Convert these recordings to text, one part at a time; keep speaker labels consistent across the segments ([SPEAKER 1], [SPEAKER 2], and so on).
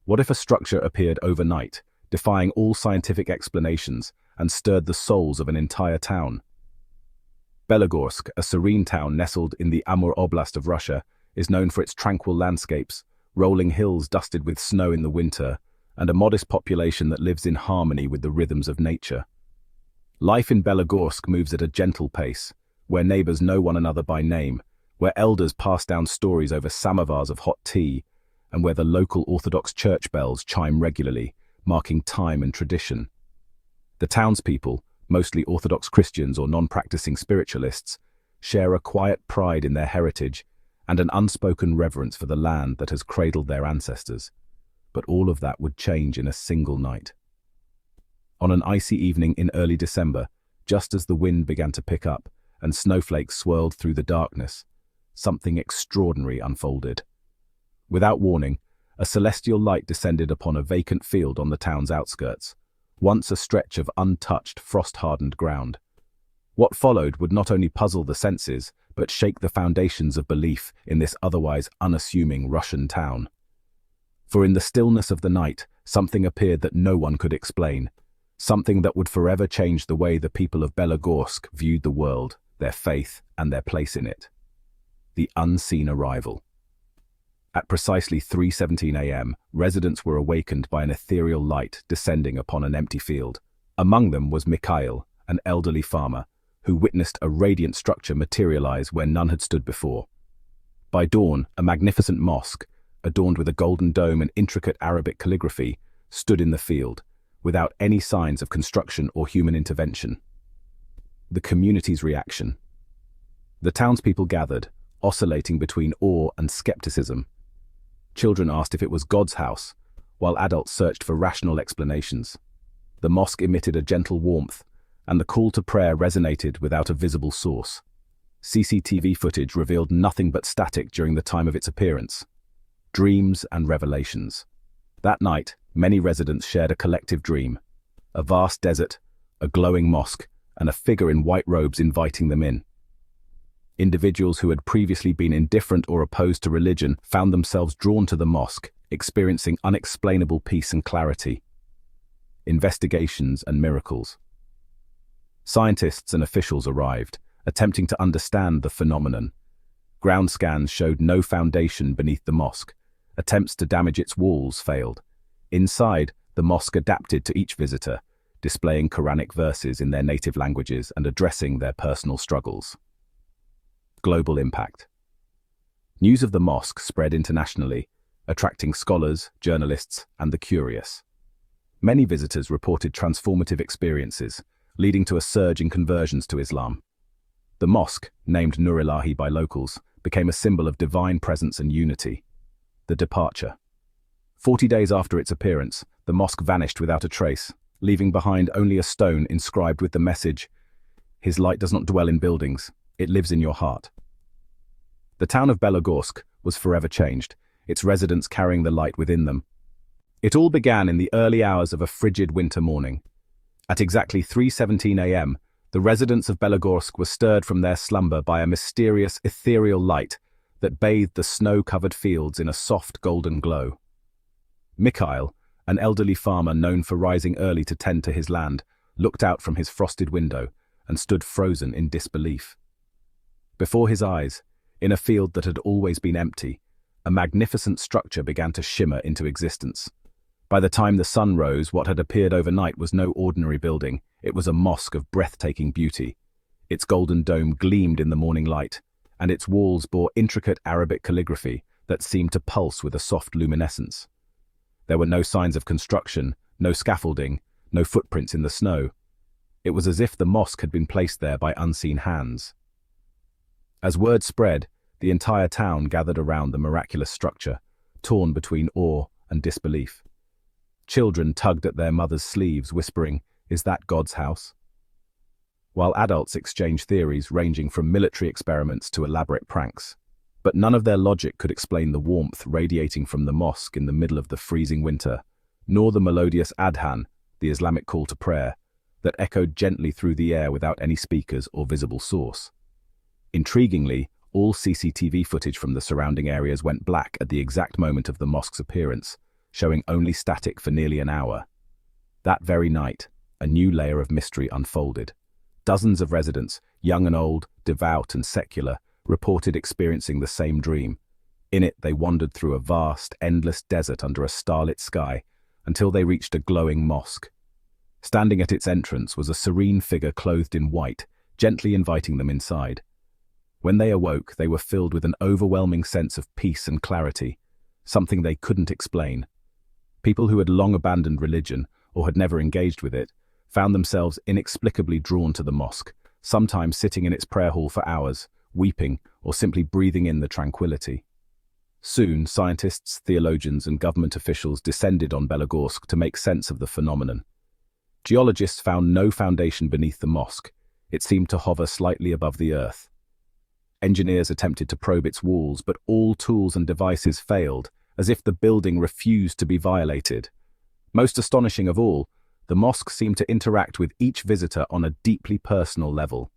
[SPEAKER 1] What if a structure appeared overnight, defying all scientific explanations, and stirred the souls of an entire town? Belogorsk, a serene town nestled in the Amur Oblast of Russia, is known for its tranquil landscapes, rolling hills dusted with snow in the winter, and a modest population that lives in harmony with the rhythms of nature. Life in Belogorsk moves at a gentle pace, where neighbors know one another by name, where elders pass down stories over samovars of hot tea, and where the local Orthodox church bells chime regularly, marking time and tradition. The townspeople, mostly Orthodox Christians or non-practicing spiritualists, share a quiet pride in their heritage and an unspoken reverence for the land that has cradled their ancestors. But all of that would change in a single night. On an icy evening in early December, just as the wind began to pick up and snowflakes swirled through the darkness, something extraordinary unfolded. Without warning, a celestial light descended upon a vacant field on the town's outskirts, once a stretch of untouched, frost-hardened ground. What followed would not only puzzle the senses, but shake the foundations of belief in this otherwise unassuming Russian town. For in the stillness of the night, something appeared that no one could explain, something that would forever change the way the people of Belogorsk viewed the world, their faith, and their place in it. The unseen arrival. At precisely 3:17 a.m., residents were awakened by an ethereal light descending upon an empty field. Among them was Mikhail, an elderly farmer, who witnessed a radiant structure materialize where none had stood before. By dawn, a magnificent mosque, adorned with a golden dome and intricate Arabic calligraphy, stood in the field, without any signs of construction or human intervention. The community's reaction. The townspeople gathered, oscillating between awe and skepticism. Children asked if it was God's house, while adults searched for rational explanations. The mosque emitted a gentle warmth, and the call to prayer resonated without a visible source. CCTV footage revealed nothing but static during the time of its appearance. Dreams and revelations. That night, many residents shared a collective dream. A vast desert, a glowing mosque, and a figure in white robes inviting them in. Individuals who had previously been indifferent or opposed to religion found themselves drawn to the mosque, experiencing unexplainable peace and clarity. Investigations and miracles. Scientists and officials arrived, attempting to understand the phenomenon. Ground scans showed no foundation beneath the mosque. Attempts to damage its walls failed. Inside, the mosque adapted to each visitor, displaying Quranic verses in their native languages and addressing their personal struggles. Global impact. News of the mosque spread internationally, attracting scholars, journalists, and the curious. Many visitors reported transformative experiences, leading to a surge in conversions to Islam. The mosque, named Nur-Ilahi by locals, became a symbol of divine presence and unity. The departure. 40 days after its appearance, the mosque vanished without a trace, leaving behind only a stone inscribed with the message, "His light does not dwell in buildings, it lives in your heart." The town of Belogorsk was forever changed, its residents carrying the light within them. It all began in the early hours of a frigid winter morning. At exactly 3:17 a.m., the residents of Belogorsk were stirred from their slumber by a mysterious, ethereal light that bathed the snow-covered fields in a soft golden glow. Mikhail, an elderly farmer known for rising early to tend to his land, looked out from his frosted window and stood frozen in disbelief. Before his eyes, in a field that had always been empty, a magnificent structure began to shimmer into existence. By the time the sun rose, what had appeared overnight was no ordinary building. It was a mosque of breathtaking beauty. Its golden dome gleamed in the morning light, and its walls bore intricate Arabic calligraphy that seemed to pulse with a soft luminescence. There were no signs of construction, no scaffolding, no footprints in the snow. It was as if the mosque had been placed there by unseen hands. As word spread, the entire town gathered around the miraculous structure, torn between awe and disbelief. Children tugged at their mothers' sleeves, whispering, "Is that God's house?" While adults exchanged theories ranging from military experiments to elaborate pranks. But none of their logic could explain the warmth radiating from the mosque in the middle of the freezing winter, nor the melodious adhan, the Islamic call to prayer, that echoed gently through the air without any speakers or visible source. Intriguingly, all CCTV footage from the surrounding areas went black at the exact moment of the mosque's appearance, showing only static for nearly an hour. That very night, a new layer of mystery unfolded. Dozens of residents, young and old, devout and secular, reported experiencing the same dream. In it, they wandered through a vast, endless desert under a starlit sky until they reached a glowing mosque. Standing at its entrance was a serene figure clothed in white, gently inviting them inside. When they awoke, they were filled with an overwhelming sense of peace and clarity, something they couldn't explain. People who had long abandoned religion, or had never engaged with it, found themselves inexplicably drawn to the mosque, sometimes sitting in its prayer hall for hours, weeping, or simply breathing in the tranquility. Soon, scientists, theologians, and government officials descended on Belogorsk to make sense of the phenomenon. Geologists found no foundation beneath the mosque. It seemed to hover slightly above the earth. Engineers attempted to probe its walls, but all tools and devices failed, as if the building refused to be violated. Most astonishing of all, the mosque seemed to interact with each visitor on a deeply personal level.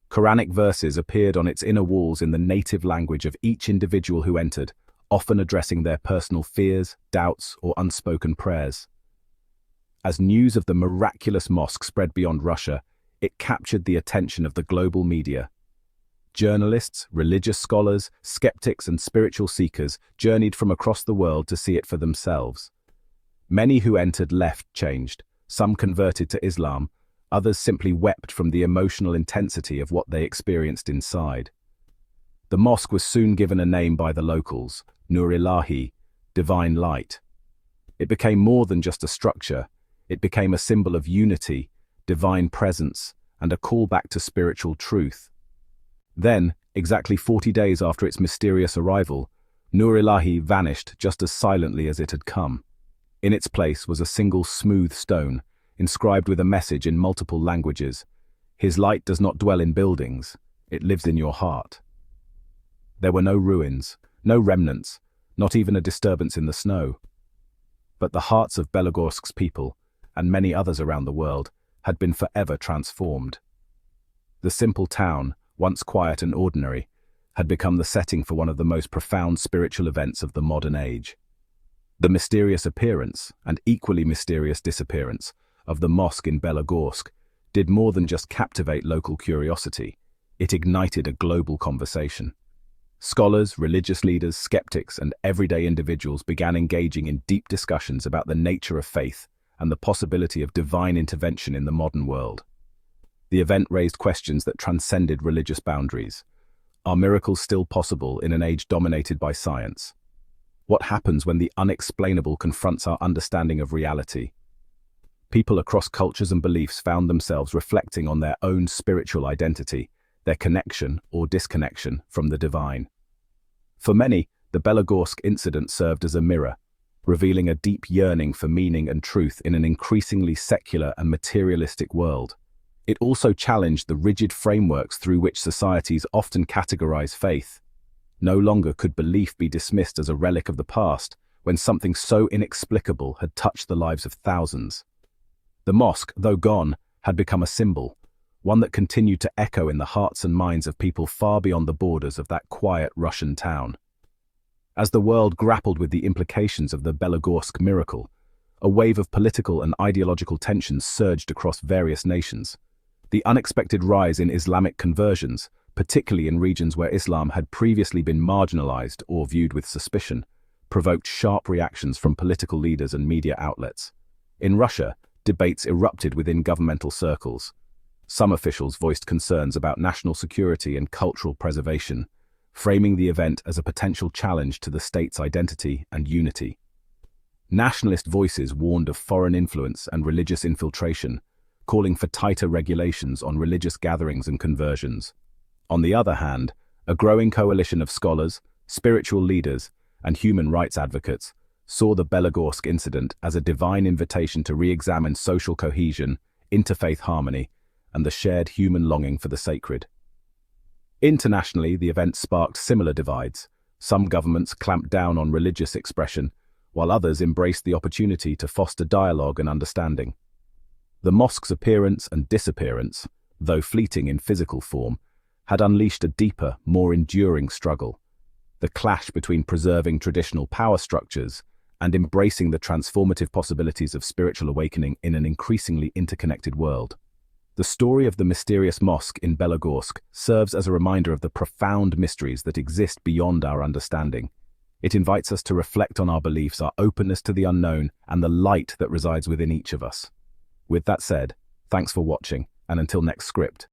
[SPEAKER 1] Quranic verses appeared on its inner walls in the native language of each individual who entered, often addressing their personal fears, doubts, or unspoken prayers. As news of the miraculous mosque spread beyond Russia, it captured the attention of the global media. Journalists, religious scholars, skeptics, and spiritual seekers journeyed from across the world to see it for themselves. Many who entered left changed. Some converted to Islam, others simply wept from the emotional intensity of what they experienced inside. The mosque was soon given a name by the locals, Nur-Ilahi, divine light. It became more than just a structure. It became a symbol of unity, divine presence, and a call back to spiritual truth. Then, exactly 40 days after its mysterious arrival, Nur-Ilahi vanished just as silently as it had come. In its place was a single smooth stone, inscribed with a message in multiple languages. His light does not dwell in buildings, it lives in your heart. There were no ruins, no remnants, not even a disturbance in the snow. But the hearts of Belogorsk's people, and many others around the world, had been forever transformed. The simple town, once quiet and ordinary, had become the setting for one of the most profound spiritual events of the modern age. The mysterious appearance, and equally mysterious disappearance, of the mosque in Belogorsk did more than just captivate local curiosity. It ignited a global conversation. Scholars, religious leaders, skeptics, and everyday individuals began engaging in deep discussions about the nature of faith and the possibility of divine intervention in the modern world. The event raised questions that transcended religious boundaries. Are miracles still possible in an age dominated by science? What happens when the unexplainable confronts our understanding of reality? People across cultures and beliefs found themselves reflecting on their own spiritual identity, their connection or disconnection from the divine. For many, the Belogorsk incident served as a mirror, revealing a deep yearning for meaning and truth in an increasingly secular and materialistic world. It also challenged the rigid frameworks through which societies often categorize faith. No longer could belief be dismissed as a relic of the past when something so inexplicable had touched the lives of thousands. The mosque, though gone, had become a symbol, one that continued to echo in the hearts and minds of people far beyond the borders of that quiet Russian town. As the world grappled with the implications of the Belogorsk miracle, a wave of political and ideological tensions surged across various nations. The unexpected rise in Islamic conversions, particularly in regions where Islam had previously been marginalized or viewed with suspicion, provoked sharp reactions from political leaders and media outlets. In Russia, debates erupted within governmental circles. Some officials voiced concerns about national security and cultural preservation, framing the event as a potential challenge to the state's identity and unity. Nationalist voices warned of foreign influence and religious infiltration, calling for tighter regulations on religious gatherings and conversions. On the other hand, a growing coalition of scholars, spiritual leaders, and human rights advocates saw the Belogorsk incident as a divine invitation to re-examine social cohesion, interfaith harmony, and the shared human longing for the sacred. Internationally, the event sparked similar divides. Some governments clamped down on religious expression, while others embraced the opportunity to foster dialogue and understanding. The mosque's appearance and disappearance, though fleeting in physical form, had unleashed a deeper, more enduring struggle. The clash between preserving traditional power structures and embracing the transformative possibilities of spiritual awakening in an increasingly interconnected world. The story of the mysterious mosque in Belogorsk serves as a reminder of the profound mysteries that exist beyond our understanding. It invites us to reflect on our beliefs, our openness to the unknown, and the light that resides within each of us. With that said, thanks for watching, and until next script.